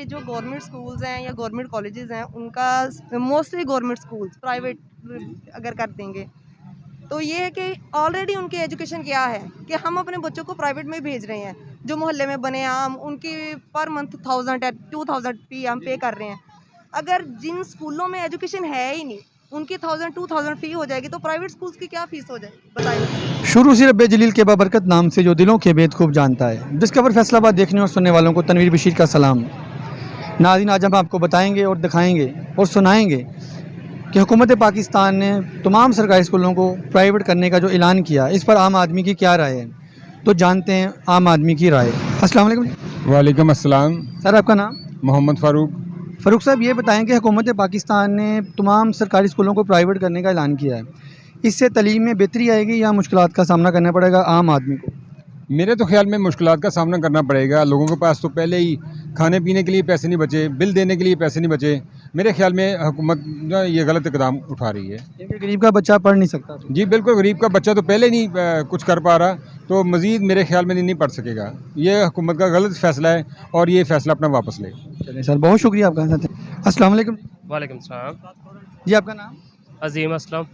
ये जो government schools हैं या गवर्नमेंट कॉलेजेस हैं उनका मोस्टली गवर्नमेंट स्कूल्स प्राइवेट अगर कर देंगे तो ये है कि ऑलरेडी उनकी एजुकेशन क्या है कि हम अपने बच्चों को प्राइवेट में भेज रहे हैं। जो मोहल्ले में बने हम उनकी पर मंथ 1000 या 2000 फी हम पे कर रहे हैं। अगर जिन स्कूलों में एजुकेशन है ही नहीं उनकी 1000-2000 फी हो जाएगी तो प्राइवेट स्कूल्स की क्या फीस हो जाएगी बताइए। शुरू से रब्बे जलील के बाबरकत नाम से जो दिलों के भेद खूब जानता है। डिस्कवर फैसलाबाद देखने और सुनने वालों को तनवीर बशीर का सलाम। नाज़रीन, आज हम आपको बताएंगे और दिखाएंगे और सुनाएंगे कि हुकूमत पाकिस्तान ने तमाम सरकारी स्कूलों को प्राइवेट करने का जो ऐलान किया, इस पर आम आदमी की क्या राय है। तो जानते हैं आम आदमी की राय। अस्सलाम वालेकुम। वालेकुम अस्सलाम। सर, आपका नाम? मोहम्मद फ़ारूक। फ़ारूक साहब, ये बताएं कि हुकूमत पाकिस्तान ने तमाम सरकारी स्कूलों को प्राइवेट करने का ऐलान किया है, इससे तालीम में बेहतरी आएगी या मुश्किलात का सामना करना पड़ेगा आम आदमी को? मेरे तो ख्याल में मुश्किलात का सामना करना पड़ेगा। लोगों के पास तो पहले ही खाने पीने के लिए पैसे नहीं बचे, बिल देने के लिए पैसे नहीं बचे। मेरे ख्याल में हुकूमत जो ये गलत इक़दाम उठा रही है। क्योंकि गरीब का बच्चा पढ़ नहीं सकता। जी बिल्कुल, गरीब का बच्चा तो पहले नहीं कुछ कर पा रहा, तो मज़ीद मेरे ख्याल में नहीं पढ़ सकेगा। ये हुकूमत का गलत फ़ैसला है और ये फ़ैसला अपना वापस ले। चलिए सर, बहुत शुक्रिया आपका। अस्सलाम वालेकुम। वालेकुम सलाम। जी, आपका नाम? अजीम असलम।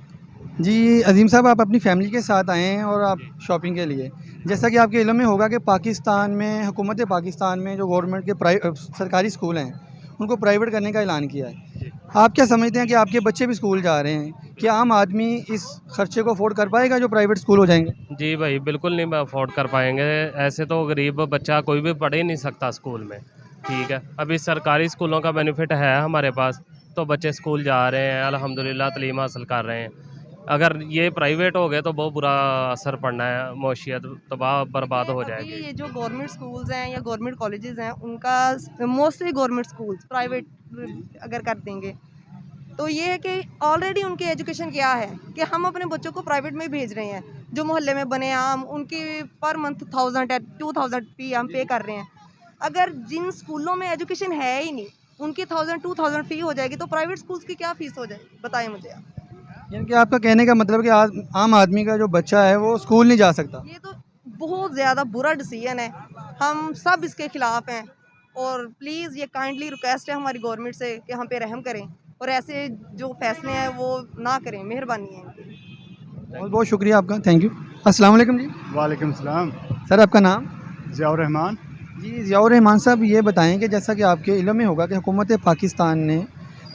जी अजीम साहब, आप अपनी फ़ैमिली के साथ आए हैं और आप शॉपिंग के लिए। जैसा कि आपके इल्म में होगा कि पाकिस्तान में हुकूमत पाकिस्तान में जो गवर्नमेंट के सरकारी स्कूल हैं उनको प्राइवेट करने का ऐलान किया है। आप क्या समझते हैं कि आपके बच्चे भी स्कूल जा रहे हैं, क्या आम आदमी इस खर्चे को अफोर्ड कर पाएगा जो प्राइवेट स्कूल हो जाएंगे? जी भाई, बिल्कुल नहीं अफोर्ड कर पाएंगे। ऐसे तो गरीब बच्चा कोई भी पढ़ ही नहीं सकता स्कूल में। ठीक है, अभी सरकारी स्कूलों का बेनिफिट है हमारे पास, तो बच्चे स्कूल जा रहे हैं, अल्हम्दुलिल्लाह तालीम हासिल कर रहे हैं। अगर ये प्राइवेट हो गए तो बहुत बुरा असर पड़ना है, मौशियत तबाह बर्बाद हो जाएगी। ये जो गवर्नमेंट स्कूल्स हैं या गवर्नमेंट कॉलेजेस हैं उनका मोस्टली गवर्नमेंट स्कूल्स प्राइवेट अगर कर देंगे तो ये है कि ऑलरेडी उनकी एजुकेशन क्या है कि हम अपने बच्चों को प्राइवेट में भेज रहे हैं। जो मोहल्ले में बने हम उनकी पर मंथ 1000 या 2000 फी हम पे कर रहे हैं। अगर जिन स्कूलों में एजुकेशन है ही नहीं उनकी 1000-2000 फी हो जाएगी तो प्राइवेट स्कूल्स की क्या फीस हो जाएगी बताएं मुझे आप। यानी कि आपका कहने का मतलब कि आम आदमी का जो बच्चा है वो स्कूल नहीं जा सकता। ये तो बहुत ज़्यादा बुरा डिसीजन है, हम सब इसके खिलाफ हैं और प्लीज़ ये काइंडली रिक्वेस्ट है हमारी गवर्नमेंट से कि हम पे रहम करें और ऐसे जो फैसले हैं वो ना करें, मेहरबानी है इनकी। बहुत बहुत शुक्रिया आपका, थैंक यू। अस्सलाम वालेकुम जी। वालेकुम सलाम। सर, आपका नाम? ज़ियाउर रहमान। जी ज़ियाउर रहमान साहब, ये बताएं कि जैसा कि आपके इल्म में होगा कि हुकूमत पाकिस्तान ने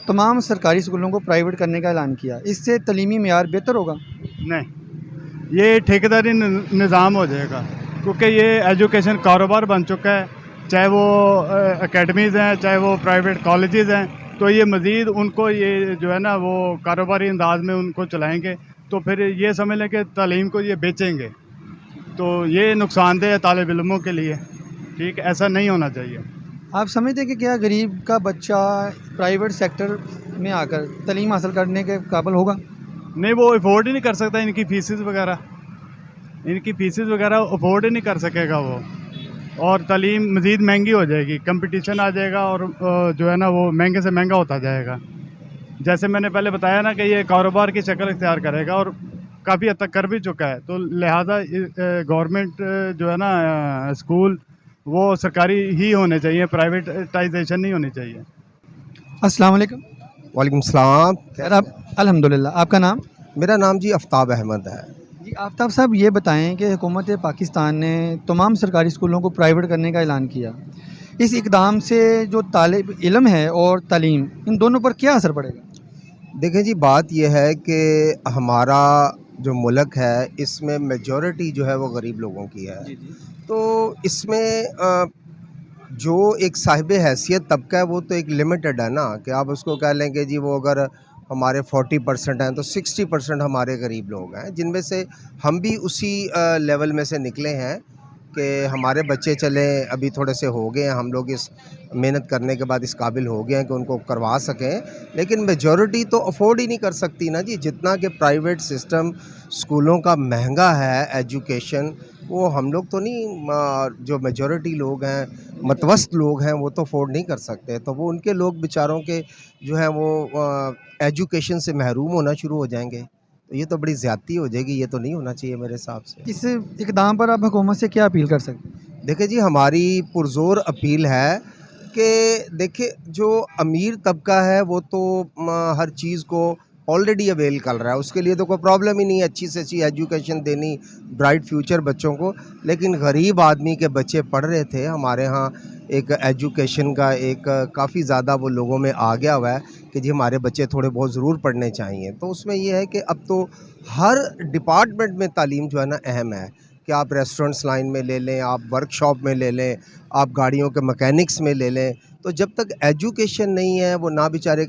तमाम सरकारी स्कूलों को प्राइवेट करने का ऐलान किया, इससे तलीमी मेयार बेहतर होगा? नहीं, ये ठेकेदारी निज़ाम हो जाएगा क्योंकि ये एजुकेशन कारोबार बन चुका है। चाहे वो एकेडमीज़ हैं, चाहे वो प्राइवेट कॉलेजेस हैं, तो ये मज़ीद उनको ये जो है ना वो कारोबारी अंदाज में उनको चलाएँगे, तो फिर ये समझ लें कि तालीम को ये बेचेंगे, तो ये नुकसानदेह है तालिब इल्मों के लिए। ठीक, ऐसा नहीं होना चाहिए। आप समझते हैं कि क्या गरीब का बच्चा प्राइवेट सेक्टर में आकर तालीम हासिल करने के काबिल होगा? नहीं, वो अफोर्ड ही नहीं कर सकता। इनकी फ़ीसेस वगैरह अफोर्ड ही नहीं कर सकेगा वो, और तालीम मज़ीद महंगी हो जाएगी, कंपटीशन आ जाएगा और जो है ना वो महंगे से महंगा होता जाएगा। जैसे मैंने पहले बताया ना कि ये कारोबार की शक्ल इख्तियार करेगा और काफ़ी हद तक कर भी चुका है, तो लिहाजा गवर्नमेंट जो है ना स्कूल वो सरकारी ही होने चाहिए, प्राइवेटाइजेशन नहीं होनी चाहिए। अस्सलाम वालेकुम। वालेकुम सलाम। सर, आप? अल्हम्दुलिल्लाह। आपका नाम? मेरा नाम जी आफ्ताब अहमद है। जी आफ्ताब साहब, ये बताएं कि हुकूमत पाकिस्तान ने तमाम सरकारी स्कूलों को प्राइवेट करने का ऐलान किया, इस इक़दाम से जो तालिब इल्म है और तालीम, इन दोनों पर क्या असर पड़ेगा? देखें जी, बात यह है कि हमारा जो मुल्क है इसमें मेजॉरिटी जो है वो गरीब लोगों की है। तो इसमें जो एक साहिब हैसियत तबका है वो तो एक लिमिटेड है ना, कि आप उसको कह लेंगे जी वो अगर हमारे 40% हैं तो 60% हमारे गरीब लोग हैं, जिनमें से हम भी उसी लेवल में से निकले हैं कि हमारे बच्चे चले अभी थोड़े से हो गए हैं, हम लोग इस मेहनत करने के बाद इस काबिल हो गए हैं कि उनको करवा सकें, लेकिन मेजॉरिटी तो अफोर्ड ही नहीं कर सकती ना जी। जितना कि प्राइवेट सिस्टम स्कूलों का महंगा है एजुकेशन, वो हम लोग तो नहीं, जो मेजॉरिटी लोग हैं, मतवस्त लोग हैं, वो तो अफोर्ड नहीं कर सकते। तो वो उनके लोग बेचारों के जो हैं वो एजुकेशन से महरूम होना शुरू हो जाएंगे, तो ये तो बड़ी ज़्यादती हो जाएगी, ये तो नहीं होना चाहिए मेरे हिसाब से। इस इक़दाम पर आप हुकूमत से क्या अपील कर सकते हैं? देखिए जी, हमारी पुरज़ोर अपील है कि देखिए जो अमीर तबका है वो तो हर चीज़ को ऑलरेडी अवेल कर रहा है, उसके लिए तो कोई प्रॉब्लम ही नहीं है अच्छी से अच्छी एजुकेशन देनी, ब्राइट फ्यूचर बच्चों को। लेकिन गरीब आदमी के बच्चे पढ़ रहे थे हमारे यहाँ, एक एजुकेशन का एक काफ़ी ज़्यादा वो लोगों में आ गया हुआ है कि जी हमारे बच्चे थोड़े बहुत ज़रूर पढ़ने चाहिए। तो उसमें ये है कि अब तो हर डिपार्टमेंट में तालीम जो है ना अहम है, कि आप रेस्टोरेंट्स लाइन में ले लें, आप वर्कशॉप में ले लें, आप गाड़ियों के मैकेनिक्स में ले लें। तो जब तक एजुकेशन नहीं है वो ना बेचारे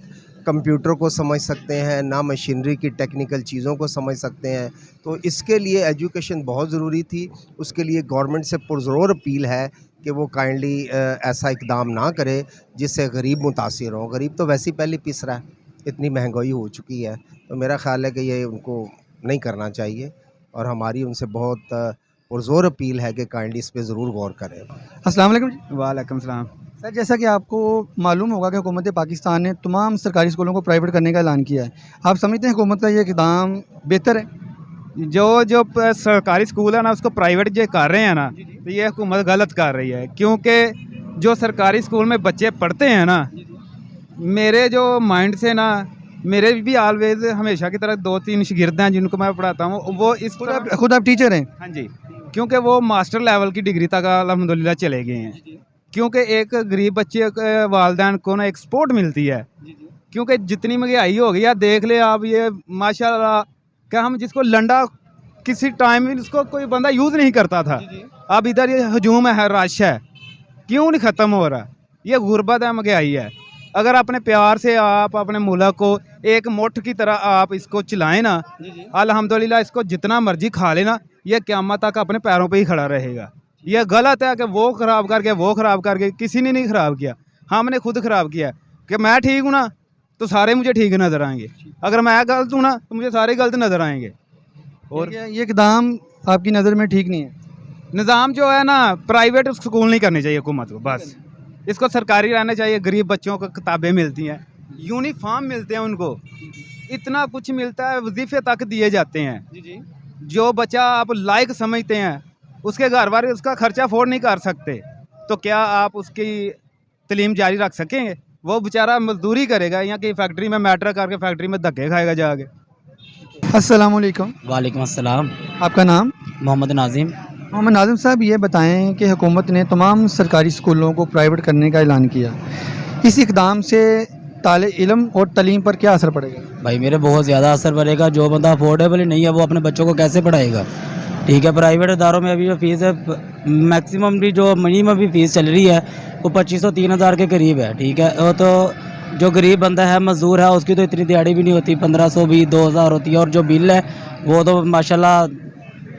कंप्यूटर को समझ सकते हैं, ना मशीनरी की टेक्निकल चीज़ों को समझ सकते हैं। तो इसके लिए एजुकेशन बहुत ज़रूरी थी। उसके लिए गवर्नमेंट से पुरज़ोर अपील है कि वो काइंडली ऐसा इकदाम ना करे जिससे गरीब मुतासिर हों। गरीब तो वैसे ही पहले पिस रहा है, इतनी महंगाई हो चुकी है। तो मेरा ख़्याल है कि ये उनको नहीं करना चाहिए और हमारी उनसे बहुत पुरज़ोर अपील है कि काइंडली इस पे ज़रूर गौर करें। अस्सलाम वालेकुम जी। वालेकुम सलाम। सर, जैसा कि आपको मालूम होगा कि हुकूमत पाकिस्तान ने तमाम सरकारी स्कूलों को प्राइवेट करने का ऐलान किया है। आप समझते हैं हुकूमत का ये इक़दाम बेहतर है? जो सरकारी स्कूल है ना उसको प्राइवेट जो कर रहे हैं ना, तो ये हुकूमत गलत कर रही है। क्योंकि जो सरकारी स्कूल में बच्चे पढ़ते हैं ना, मेरे जो माइंड से ना, मेरे भी ऑलवेज हमेशा की तरह 2-3 शागिर्द हैं जिनको मैं पढ़ाता हूँ, वो इस खुद आप टीचर हैं? हाँ जी, क्योंकि वो मास्टर लेवल की डिग्री तक अल्हम्दुलिल्लाह चले गए हैं। क्योंकि एक गरीब बच्चे के वालिदैन को ना एक सपोर्ट मिलती है। क्योंकि जितनी महंगाई हो गई है, देख ले आप, ये माशाल्लाह क्या हम जिसको लंडा किसी टाइम में इसको कोई बंदा यूज़ नहीं करता था, अब इधर ये हजूम है, रश है, क्यों नहीं ख़त्म हो रहा? ये गुर्बत है, महंगाई है। अगर अपने प्यार से आप अपने मुल्क को एक मुट्ठ की तरह आप इसको चलाएं ना, अल्हम्दुलिल्लाह इसको जितना मर्जी खा लेना, ये क़यामत तक अपने पैरों पे ही खड़ा रहेगा। ये गलत है कि वो ख़राब करके किसी ने नहीं ख़राब किया, हमने खुद ख़राब किया। कि मैं ठीक हूँ ना तो सारे मुझे ठीक नज़र आएंगे, अगर मैं गलत हूँ ना तो मुझे सारे गलत नज़र आएंगे। और ये इक़दाम आपकी नज़र में ठीक नहीं है? निज़ाम जो है ना, प्राइवेट स्कूल नहीं करने चाहिए हुकूमत को, बस इसको सरकारी रहना चाहिए। गरीब बच्चों को किताबें मिलती हैं, यूनिफॉर्म मिलते हैं, उनको इतना कुछ मिलता है, वजीफ़े तक दिए जाते हैं। जो बच्चा आप लायक समझते हैं, उसके घर वाले उसका खर्चा अफोर्ड नहीं कर सकते, तो क्या आप उसकी तालीम जारी रख सकेंगे? वो बेचारा मजदूरी करेगा या कि फैक्ट्री में मैट्रिक करके फैक्ट्री में धक्के खाएगा जाके। अस्सलाम वालेकुम। वालेकुम अस्सलाम। आपका नाम? मोहम्मद नाजिम। मोहम्मद नाजिम साहब, ये बताएं कि हुकूमत ने तमाम सरकारी स्कूलों को प्राइवेट करने का ऐलान किया, इस इक़दाम से ताले इल्म और तालीम पर क्या असर पड़ेगा? भाई मेरे बहुत ज़्यादा असर पड़ेगा। जो बंदा अफोर्डेबल ही नहीं है वो अपने बच्चों को कैसे पढ़ाएगा? ठीक है, प्राइवेट इदारों में अभी जो फीस है, मैक्सिमम भी जो मिनिमम भी फीस चल रही है वो 2500-3000 के करीब है। ठीक है, वो तो जो गरीब बंदा है, मजदूर है, उसकी तो इतनी दिहाड़ी भी नहीं होती, 1500 भी 2000 होती है। और जो बिल है वो तो माशाल्लाह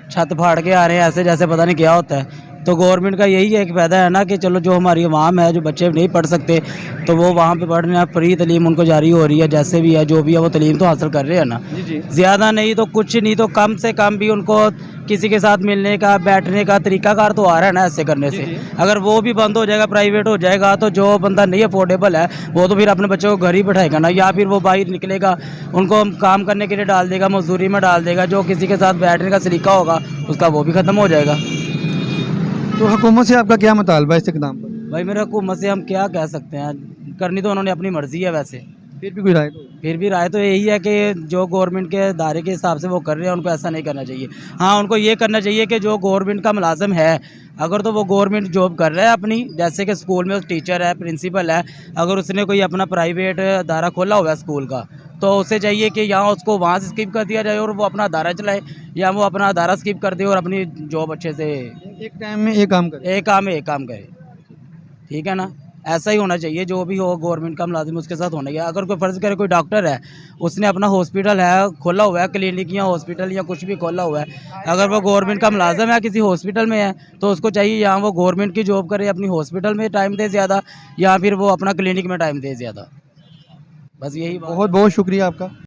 छत फाड़ के आ रहे हैं ऐसे जैसे पता नहीं क्या होता है। तो गवर्नमेंट का यही एक फ़ायदा है ना कि चलो जो हमारी अवाम है, जो बच्चे नहीं पढ़ सकते, तो वो वहाँ पे पढ़ रहे हैं, फ्री तालीम उनको जारी हो रही है। जैसे भी है, जो भी है, वो तालीम तो हासिल कर रहे हैं ना। ज़्यादा नहीं तो कुछ नहीं तो कम से कम भी उनको किसी के साथ मिलने का, बैठने का तरीकाकार तो आ रहा है ना ऐसे करने से। अगर वो भी बंद हो जाएगा, प्राइवेट हो जाएगा, तो जो बंदा नहीं अफोर्डेबल है वो तो फिर अपने बच्चों को घर ही बैठाएगा ना, या फिर वो बाहर निकलेगा, उनको काम करने के लिए डाल देगा, मजदूरी में डाल देगा। जो किसी के साथ बैठने का सलीका होगा उसका वो भी ख़त्म हो जाएगा। तो हुकूमत से आपका क्या मुतालबा है इस इक़दाम पर? भाई मेरे हुकूमत से हम क्या कह सकते हैं, करनी तो उन्होंने अपनी मर्ज़ी है। वैसे फिर भी कोई राय तो? फिर भी राय तो यही है कि जो गवर्नमेंट के दायरे के हिसाब से वो कर रहे हैं, उनको ऐसा नहीं करना चाहिए। हाँ, उनको ये करना चाहिए कि जो गवर्नमेंट का मुलाजिम है, अगर तो वो गवर्नमेंट जॉब कर रहा है अपनी, जैसे कि स्कूल में टीचर है, प्रिंसिपल है, अगर उसने कोई अपना प्राइवेट अदारा खोला हुआ है स्कूल का, तो उसे चाहिए कि यहाँ उसको वहाँ से स्किप कर दिया जाए और वो अपना अदारा चलाए, या वो अपना अदारा स्किप कर दे और अपनी जॉब अच्छे से एक टाइम में एक काम करे, एक काम करे। ठीक है ना, ऐसा ही होना चाहिए। जो भी हो गवर्नमेंट का मुलाजिम उसके साथ होना चाहिए। अगर कोई फ़र्ज़ करे कोई डॉक्टर है, उसने अपना हॉस्पिटल है खोला हुआ है, क्लिनिक या हॉस्पिटल या कुछ भी खोला हुआ है, अगर वो गवर्नमेंट का मुलाजिम है, किसी हॉस्पिटल में है, तो उसको चाहिए यहाँ वो गवर्नमेंट की जॉब करे, अपनी हॉस्पिटल में टाइम दे ज़्यादा, या फिर वो अपना क्लिनिक में टाइम दे ज़्यादा। बस यही बहुत बहुत शुक्रिया आपका।